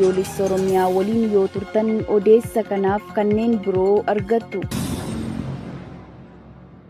biyyoolessa Oromiyaa waliin yoo turtan odeessa kanaaf kanneen biroo argattu.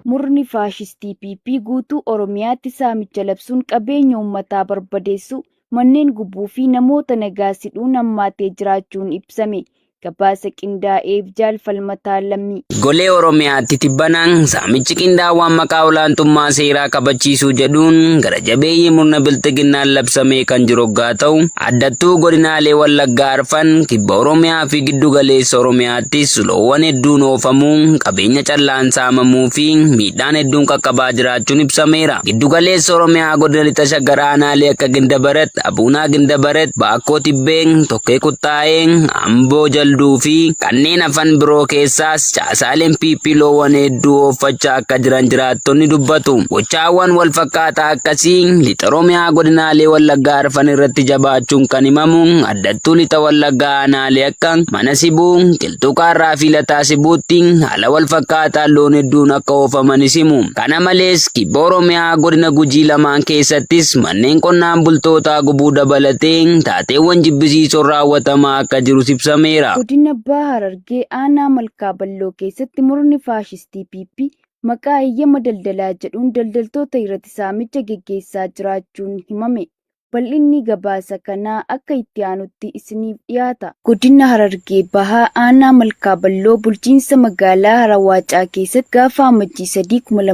Murni faashistii PP guutuu Oromiyaatti saamicha labsuun qabeenya uummataa barbadeessu, manneen gubuu fi namoota nagaa hidhuun hammaatee jiraachuun ibsame. Gabaasa qindaa'eef jaalfalmataa lammii. Golee Oromiyaatti tibbanaan saamichi qindaawwan maqaa olaantummaa seeraa kabachiisuu jedhuun gara jabeeyyii murna bilxiginnaan labsamee kan jiru yoo ta'u, addattuu godinaalee Wallaggaa Arfan, Kibba Oromiyaa fi Giddu Galeessa Oromiyaattis loowwan hedduun oofamuu, qabeenya callaan saamamuu fi miidhaan hedduun qaqqabaa jiraachuun ibsameera. Giddu Galeessa Oromiyaa godina lixa shaggar aanaalee akka Gindabarat, Abuunaa Gindabarat, Baakkoo Tibbeen, Tokkee Kuttaa'een, Amboo Jalduu fi kanneen hafan biroo keessaas caasaaleen PP loowwan hedduu oofachaa akka jiran jiraattonni dubbatu. Gochaawwan wal fakkaataa akkasii lixa Oromiyaa godinaalee Wallaggaa Arfan irratti jabaachuun kan himamu, addattuu lixa Wallaggaa aanaalee akka Mana Sibuu, Qilxuu Qaarraa fi Lataa Sibuutti haala wal fakkaataa loon hedduun akka oofamanis himu. Kana malees Kibba Oromiyaa godina Gujii lamaan keessattis manneen qonnaan bultootaa gubuu dabalatee taateewwan jibbisiisoon raawwatamaa akka jirus ibsameera. Godina Bahaa Harargee aanaa Malkaa Balloo keessatti murni faashistii PP maqaa eeyyama daldalaa jedhuun daldaltoota irratti saamicha geggeessaa jiraachuun himame. Bal'inni gabaasa kanaa akka itti aanutti isiniif dhiyaata. Godina Harargee Bahaa aanaa Malkaa Balloo bulchiinsa magaalaa Harawaacaa keessatti gaafa amajjii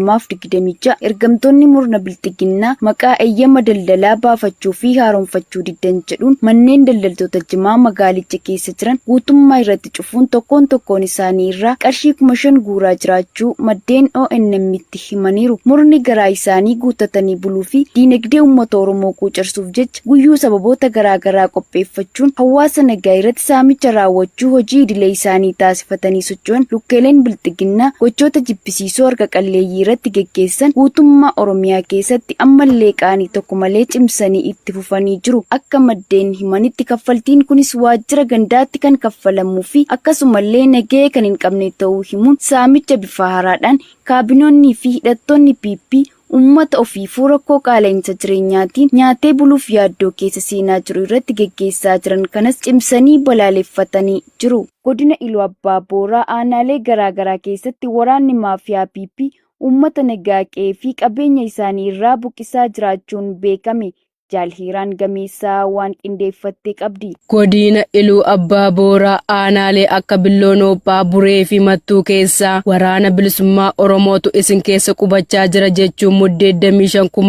3/2026 ergamtoonni murna bilxiginnaa maqaa eeyyama daldalaa baafachuu fi haaromfachuu diddan jedhuun manneen daldaltoota jimaa magaalicha keessa jiran guutummaa irratti cufuun tokkoon isaanii irraa qarshii 5,000 guuraa jiraachuu maddeen ONM'tti himaniiru. Murni garaa isaanii guutatanii buluu fi diinagdee uummata Oromoo quucarsuuf jecha guyyuu sababoota garaagaraa qopheeffachuun hawaasa nagaa irratti saamicha raawwachuu hojii idilee isaanii taasifatanii socho'an lukkeeleen bilxiginnaa gochoota jibbisiisoo harka qalleeyyii irratti geggeessan guutummaa Oromiyaa keessatti ammallee qaanii tokko malee cimsanii itti fufanii jiru. Akka maddeen himanitti kaffaltiin kunis waajjira gandaatti kan kaffalamuu fi akkasumallee nagahee kan hin qabne ta'uu himuun saamicha bifa haaraadhaan kaabinoonnii fi hidhattoonni PP ummata ofiifuu rakkoo qaala'insa jireenyaatiin nyaatee buluuf yaaddoo keessa seenaa jiru irratti geggeessaa jiran kanas cimsanii balaaleffatanii jiru. Godina Iluu Abbaa Booraa aanaalee garaagaraa keessatti waraanni maafiyaa PP ummata nagaa qe'ee fi qabeenya isaanii irraa buqqisaa jiraachuun beekame. Jaalhiiraan Gameessaa waan qindeeffattee qabdi. Godina Iluu Abbaa Booraa aanaalee akka Billoo Noophaa, Buree fi Mattuu keessaa waraana bilisummaa Oromootu isin keessa qubachaa jira jechuun muddee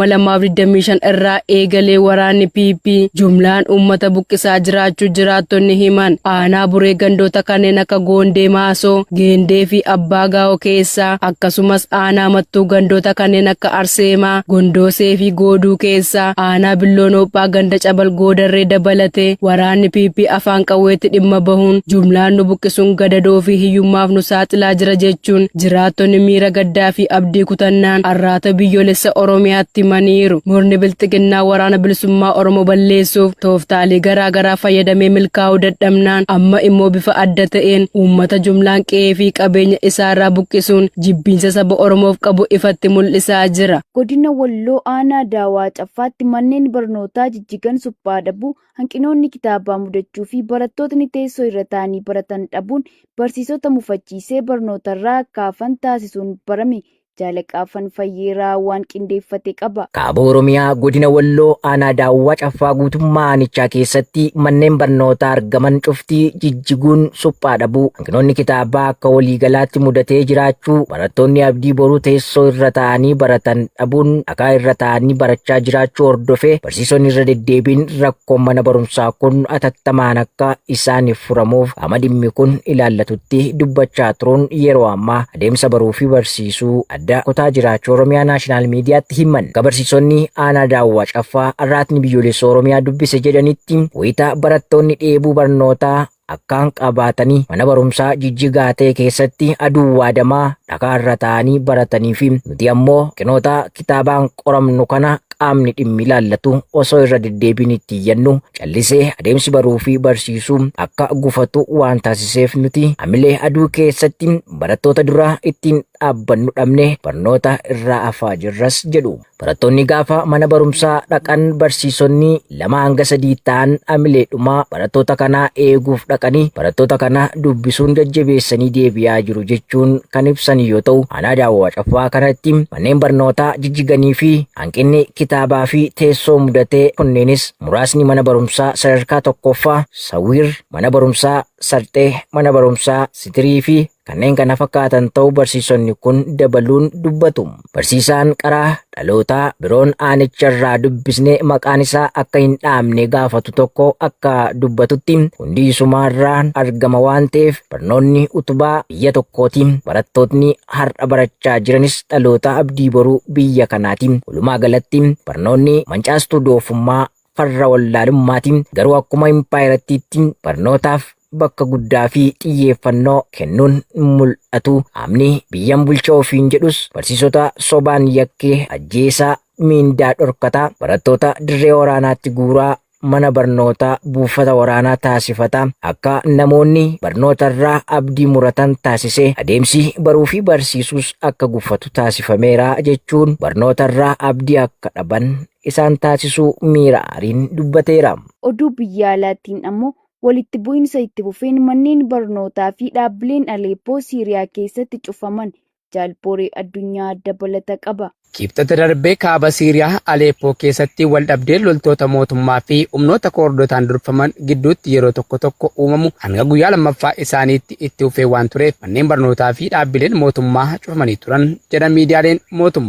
25,2025 irraa eegalee waraanni PP jumlaan uummata buqqisaa jiraachuu jiraattonni himan. Aanaa Buree gandoota kanneen akka Goondee Maasoo, Geendee fi Abbaa Gaa'oo keessaa akkasumas aanaa Mattuu gandoota kanneen akka Arseemaa, Gondoosee fi Gooduu keessaa aanaa Billoo Noophaa ganda Cabal Goodarree dabalatee waraanni PP afaan qawweetti dhimma bahuun jumlaan nu buqqisuun gadadoo fi hiyyummaaf nu saaxilaa jira jechuun jiraattonni miira gaddaa fi abdii kutannaan arraata biyyoolessa Oromiyaatti himaniiru. Murni bilxiginnaa waraana bilisummaa Oromoo balleessuuf tooftaalee garaagaraa fayyadamee milkaa'uu dadhabnaan amma immoo bifa adda ta'een uummata jumlaan qe'ee fi qabeenya isaarraa buqqisuun jibbiinsa saba Oromoof qabu ifatti mul'isaa jira. Godina Walloo aanaa Daawaa Caffaatti manneen barnootaa jijjigan suphaa dhabuu, hanqinoonni kitaabaa mudachuu fi barattootni teessoo irra taa'anii baratan dhabuun barsiisota mufachiisee barnootarraa akka hafan taasisuun barame. Jaalaqaafan Fayyeeraa waan qindeeffate qaba. Kaaba Oromiyaa godina Walloo aanaa Daawwaa Caffaa guutummaa aanichaa keessatti manneen barnootaa argaman cuftii jijjiguun suphaa dhabuu, hanqinoonni kitaabaa akka waliigalaatti mudatee jiraachuu, barattoonni abdii boruu teessoo irra taa'anii baratan dhabuun dhagaa irra taa'anii barachaa jiraachuu hordofee barsiisonni irra deddeebiin rakkoon mana barumsaa kun atattamaan akka isaaniif furamuuf qaama dhimmi kun ilaallatutti dubbachaa turuun yeroo ammaa adeemsa baruu fi barsiisuu kutaa jiraachuu Oromiyaa Naashinaal Miidiyaatti himan. Barsiisonni aanaa Daawwaa Caffaa arraatni biyyoolessa Oromiyaa dubbise jedhanitti wayita barattoonni dheebuu barnootaa akkaan qabaatanii mana barumsaa jijjigaa ta'e keessatti aduu waadamaa dhagaa irra taa'anii baratanii fi nuti ammoo hanqinoota kitaabaan qoramnu kana qaamni dhimmi ilaallatu osoo irra deddeebiin itti iyyannu callisee adeemsi baruu fi barsiisuu akka gufatu waan taasiseef nuti hamilee aduu keessatti barattoota dura ittiin dhaabbannu dhabne barnoota irraa hafaa jirras jedhu. Barattoonni gaafa mana barumsaa dhaqan barsiisonni 2-3 ta'an amileedhuma barattoota kanaa eeguuf dhaqanii barattoota kana dubbisuun jajjabeessanii deebi'aa jiru jechuun kan ibsan yoo ta'u, aanaa Daawwaa Caffaa kanatti manneen barnootaa jijjiganii fi hanqinni kitaabaa fi teessoo mudatee kunneenis muraasni mana barumsaa sadarkaa tokkoffaa Sawiir, mana barumsaa Sarxee, mana barumsaa Sitirii fi kanneen kana fakkaatan ta'uu barsiisonni kun dabaluun dubbatu. Barsiisaan qaraa dhalootaa biroon aanicharraa dubbisnee maqaan isaa akka hin dhaamne gaafatu tokko akka dubbatutti hundi isumaarraan argama waan ta'eef barnoonni utubaa biyya tokkootiin barattootni har'a barachaa jiranis dhaloota abdii boruu biyya kanaatiin. Walumaa galatti barnoonni mancaastuu doofummaa farra wallaalummaatiin garuu akkuma impaayirattiitti barnootaaf bakka guddaa fi xiyyeeffannoo kennuun mul'atu. Amni biyyan bulcha ofiin jedhus barsiisota sobaan yakkee ajjeesaa miindaa dhorkataa barattoota dirree waraanaatti guuraa mana barnootaa buufata waraanaa taasifata akka namoonni barnootarraa abdii muratan taasisee adeemsi baruu fi barsiisuus akka guffatu taasifameera jechuun barnootarraa abdii akka dhaban isaan taasisuu miira aariin dubbateera. Oduu biyya alaatiin ammoo walitti bu'iinsa itti fufeen manneen barnootaa fi dhaabbileen Aleeppoo Siiriyaa keessatti cufaman jaalboree addunyaa dabalata qaba. Kibxata darbee kaaba Siiriyaa Aleeppoo keessatti wal dhabdeen loltoota mootummaa fi humnoota koordotaan durfaman gidduutti yeroo tokko uumamu hanga guyyaa lammaffaa isaaniitti itti fufee waan tureef manneen barnootaa fi dhaabbileen mootummaa cufamanii turan jedha miidiyaaleen mootummaa.